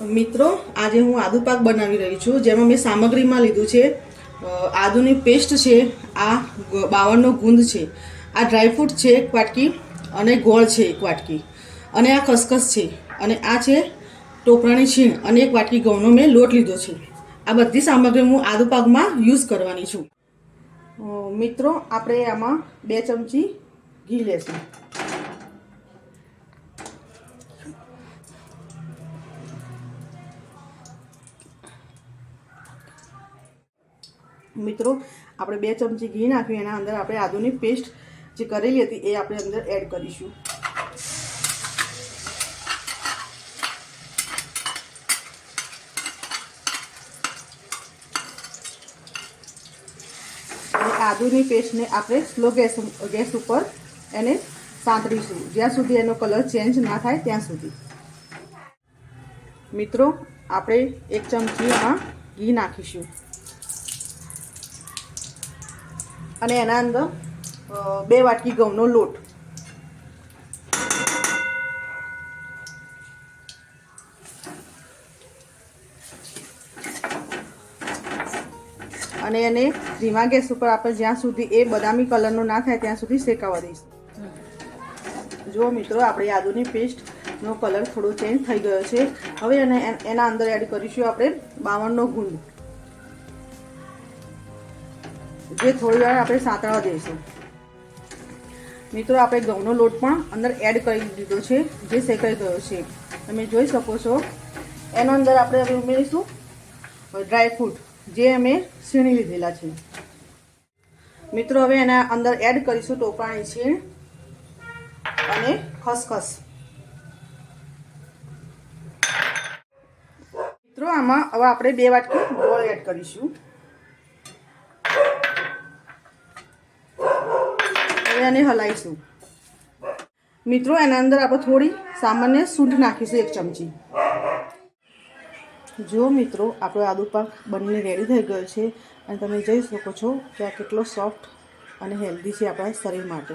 મિત્રો, આજે હું આદુ પાક બનાવી રહી છું, જેમાં મેં સામગ્રીમાં લીધું છે આદુની પેસ્ટ છે, આ 52નો ગુંદ છે, આ ડ્રાયફ્રૂટ છે એક વાટકી, અને ગોળ છે એક વાટકી, અને આ ખસખસ છે, અને આ છે ટોપરાની છીણ, અને એક વાટકી ઘઉંનો મેં લોટ લીધો છે. આ બધી સામગ્રી હું આદુ પાકમાં યુઝ કરવાની છું. મિત્રો, આપણે આમાં 2 ચમચી ઘી લેશું. મિત્રો, આપણે 2 ચમચી ઘી નાખ્યું, એના અંદર આપણે આદુની પેસ્ટ જે કરેલી હતી એ આપણે અંદર એડ કરીશું. અને આદુની પેસ્ટને આપણે સ્લો ગેસ ઉપર એને સાંતળીશું, જ્યાં સુધી એનો કલર ચેન્જ ના થાય ત્યાં સુધી. મિત્રો, આપણે 1 ચમચી એમાં ઘી નાખીશું, અને એના અંદર 2 વાટકી ઘઉંનો લોટ, અને એને ધીમા ગેસ ઉપર આપણે જ્યાં સુધી એ બદામી કલરનો ના થાય ત્યાં સુધી શેકાવા દઈશું. જુઓ મિત્રો, આપણી આદુની પેસ્ટનો કલર થોડો ચેન્જ થઈ ગયો છે. હવે એના અંદર એડ કરીશું આપણે 52નો ગુંદ, જે થોડી વાર આપણે સાંતળવા દઈશું. મિત્રો, આપણે ઘઉંનો લોટ પણ અંદર એડ કરી દીધો છે, જે શેકાઈ ગયો છે, તમે જોઈ શકો છો. એના અંદર આપણે હવે ઉમેરીશું ડ્રાયફ્રૂટ, જે અમે છીણી લીધેલા છે. મિત્રો, હવે એના અંદર એડ કરીશું ટોપરાની છીણ અને ખસખસ. મિત્રો, આમાં હવે આપણે 2 વાટકી ગોળ એડ કરીશું. અને હલાવીશું. મિત્રો, એના અંદર આપણે થોડી સામાન્ય સૂંઠ નાખીશું, 1 ચમચી. જો મિત્રો, આપણો આદુ પાક બનીને રેડી થઈ ગયો છે, અને તમે જોઈ શકો છો કે આ કેટલો સોફ્ટ અને હેલ્ધી છે આપણા શરીર માટે.